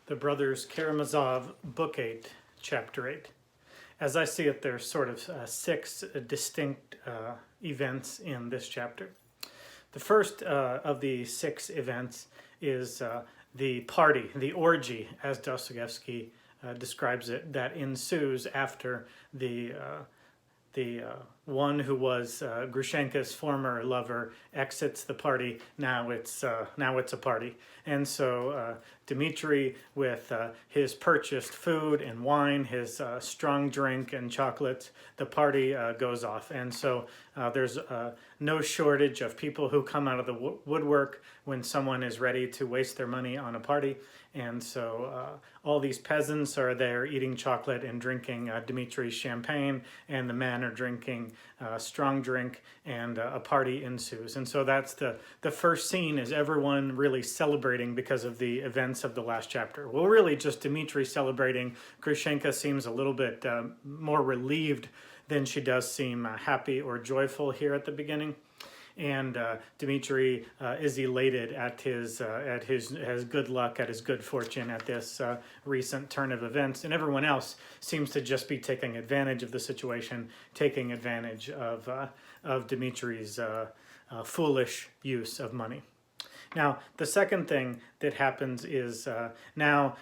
the brothers Karamazov, Book 8, Chapter 8. As I see it, there's sort of six distinct events in this chapter. The first of the six events is the party, the orgy, as Dostoevsky describes it, that ensues after the one who was Grushenka's former lover exits the party. Now it's a party, and so Dmitri, with his purchased food and wine, his strong drink and chocolates, the party goes off, and so there's no shortage of people who come out of the woodwork when someone is ready to waste their money on a party. And so all these peasants are there eating chocolate and drinking Dmitri's champagne, and the men are drinking strong drink, and a party ensues. And so that's the first scene, is everyone really celebrating because of the events of the last chapter. Well, really just Dmitri celebrating. Grushenka seems a little bit more relieved than she does seem happy or joyful here at the beginning. And Dmitri is elated at his good luck, at his good fortune, at this recent turn of events. And everyone else seems to just be taking advantage of the situation, taking advantage of Dmitri's foolish use of money. Now, the second thing that happens is now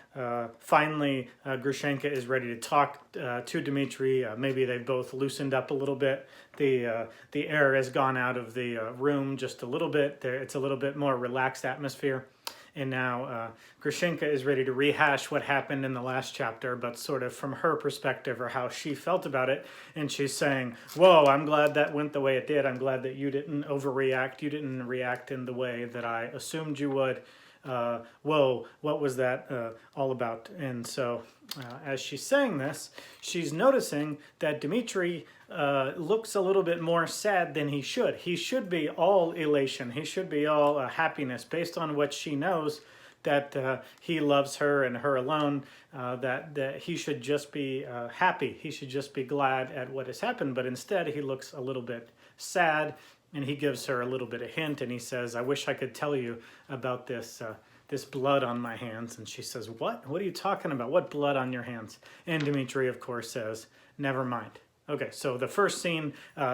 finally Grushenka is ready to talk to Dmitri. Maybe they've both loosened up a little bit. The air has gone out of the room just a little bit. It's a little bit more relaxed atmosphere. And now Grushenka is ready to rehash what happened in the last chapter, but sort of from her perspective, or how she felt about it. And she's saying, whoa, I'm glad that went the way it did. I'm glad that you didn't overreact. You didn't react in the way that I assumed you would. Whoa, what was that all about? And so as she's saying this, she's noticing that Dmitri looks a little bit more sad than he should. He should be all elation. He should be all happiness, based on what she knows, that he loves her and her alone, that he should just be happy. He should just be glad at what has happened. But instead, he looks a little bit sad, and he gives her a little bit of hint, and he says, I wish I could tell you about this this blood on my hands. And she says, what? What are you talking about? What blood on your hands? And Dmitri, of course, says, never mind. Okay, so the first scene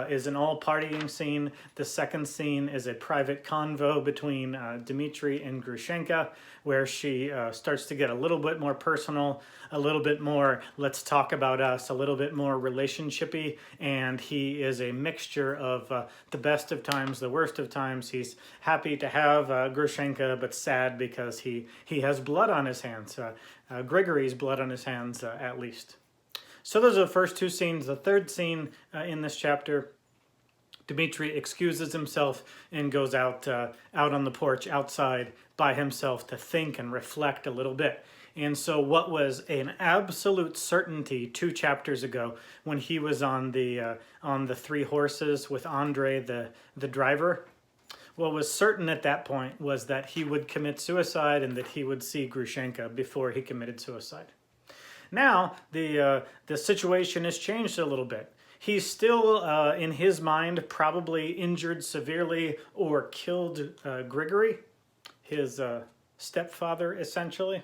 is an all-partying scene. The second scene is a private convo between Dmitri and Grushenka, where she starts to get a little bit more personal, a little bit more let's talk about us, a little bit more relationshipy, and he is a mixture of the best of times, the worst of times. He's happy to have Grushenka, but sad because he has blood on his hands, Grigory's blood on his hands at least. So those are the first two scenes. The third scene in this chapter, Dmitri excuses himself and goes out on the porch outside by himself to think and reflect a little bit. And so what was an absolute certainty 2 chapters ago, when he was on the 3 horses with Andre, the driver, what was certain at that point was that he would commit suicide, and that he would see Grushenka before he committed suicide. Now, the situation has changed a little bit. He's still, in his mind, probably injured severely or killed Grigory, his stepfather, essentially.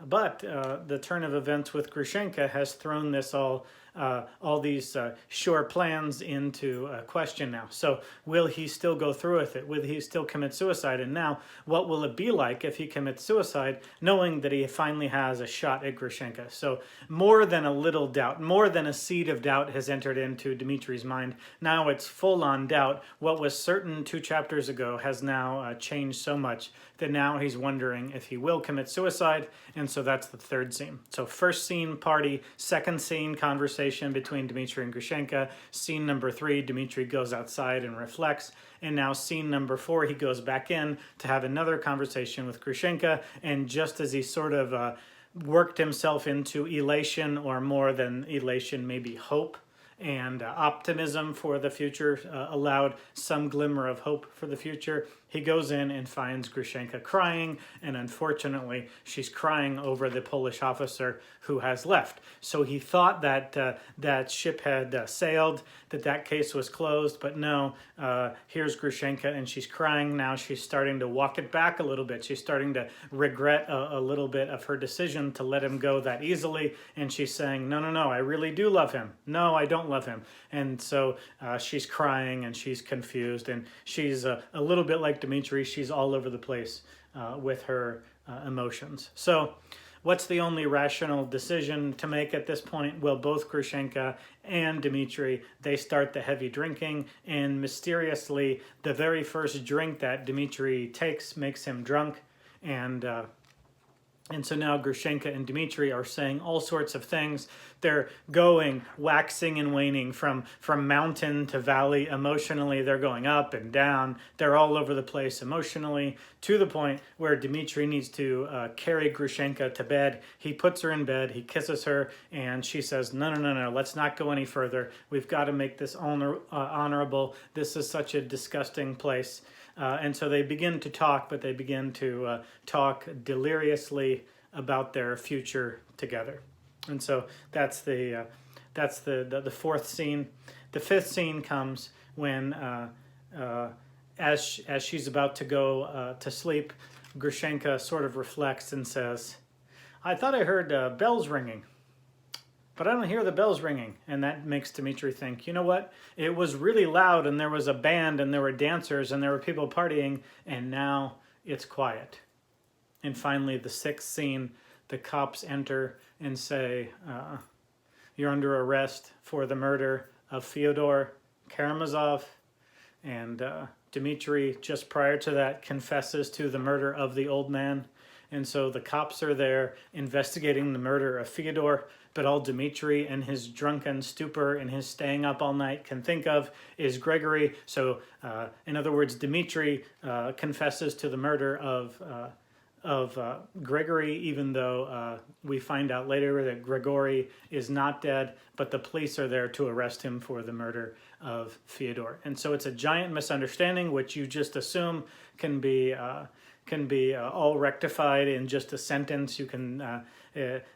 But the turn of events with Grushenka has thrown this all these sure plans into question now. So will he still go through with it? Will he still commit suicide? And now, what will it be like if he commits suicide, knowing that he finally has a shot at Grushenka? So more than a little doubt, more than a seed of doubt has entered into Dmitri's mind. Now it's full-on doubt. What was certain 2 chapters ago has now changed so much that now he's wondering if he will commit suicide. And so that's the third scene. So first scene, party. Second scene, conversation between Dmitri and Grushenka. Scene number 3, Dmitri goes outside and reflects. And now scene number 4, he goes back in to have another conversation with Grushenka. And just as he sort of worked himself into elation, or more than elation, maybe hope and optimism for the future, allowed some glimmer of hope for the future, he goes in and finds Grushenka crying, and unfortunately she's crying over the Polish officer who has left. So he thought that that ship had sailed, that case was closed, but no, here's Grushenka, and she's crying now. She's starting to walk it back a little bit. She's starting to regret a little bit of her decision to let him go that easily, and she's saying, no, no, no, I really do love him. No, I don't love him. And so she's crying, and she's confused, and she's a little bit like Dmitri. She's all over the place with her emotions. So what's the only rational decision to make at this point? Well, both Grushenka and Dmitri, they start the heavy drinking, and mysteriously, the very first drink that Dmitri takes makes him drunk, and so now Grushenka and Dmitri are saying all sorts of things. They're going, waxing and waning from mountain to valley emotionally. They're going up and down. They're all over the place emotionally, to the point where Dmitri needs to carry Grushenka to bed. He puts her in bed, he kisses her, and she says, no, no, no, no, let's not go any further. We've got to make this honorable. This is such a disgusting place. And so they begin to talk, but they begin to talk deliriously about their future together. And so that's the fourth scene. The fifth scene comes when, as she's about to go to sleep, Grushenka sort of reflects and says, I thought I heard bells ringing, but I don't hear the bells ringing. And that makes Dmitri think, you know what? It was really loud, and there was a band, and there were dancers, and there were people partying, and now it's quiet. And finally, the sixth scene, the cops enter and say, you're under arrest for the murder of Fyodor Karamazov. And Dmitri, just prior to that, confesses to the murder of the old man. And so the cops are there investigating the murder of Fyodor, but all Dmitri and his drunken stupor and his staying up all night can think of is Gregory. So in other words, Dmitri confesses to the murder of Gregory, even though we find out later that Gregory is not dead, but the police are there to arrest him for the murder of Fyodor. And so it's a giant misunderstanding, which you just assume can be all rectified in just a sentence. You can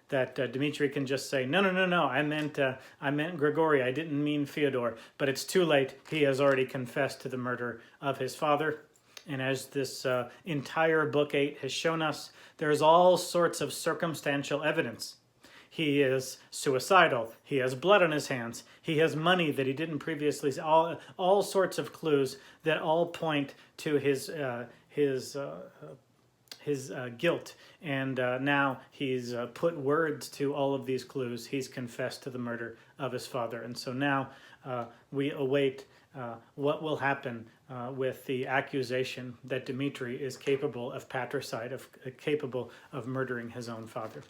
that Dmitri can just say, no, no, no, no, I meant Grigory, I didn't mean Fyodor. But it's too late. He has already confessed to the murder of his father. And as this entire book 8 has shown us, there's all sorts of circumstantial evidence. He is suicidal. He has blood on his hands. He has money that he didn't previously. All sorts of clues that all point to his guilt. And now he's put words to all of these clues. He's confessed to the murder of his father. And so now we await what will happen with the accusation that Dmitri is capable of patricide, capable of murdering his own father.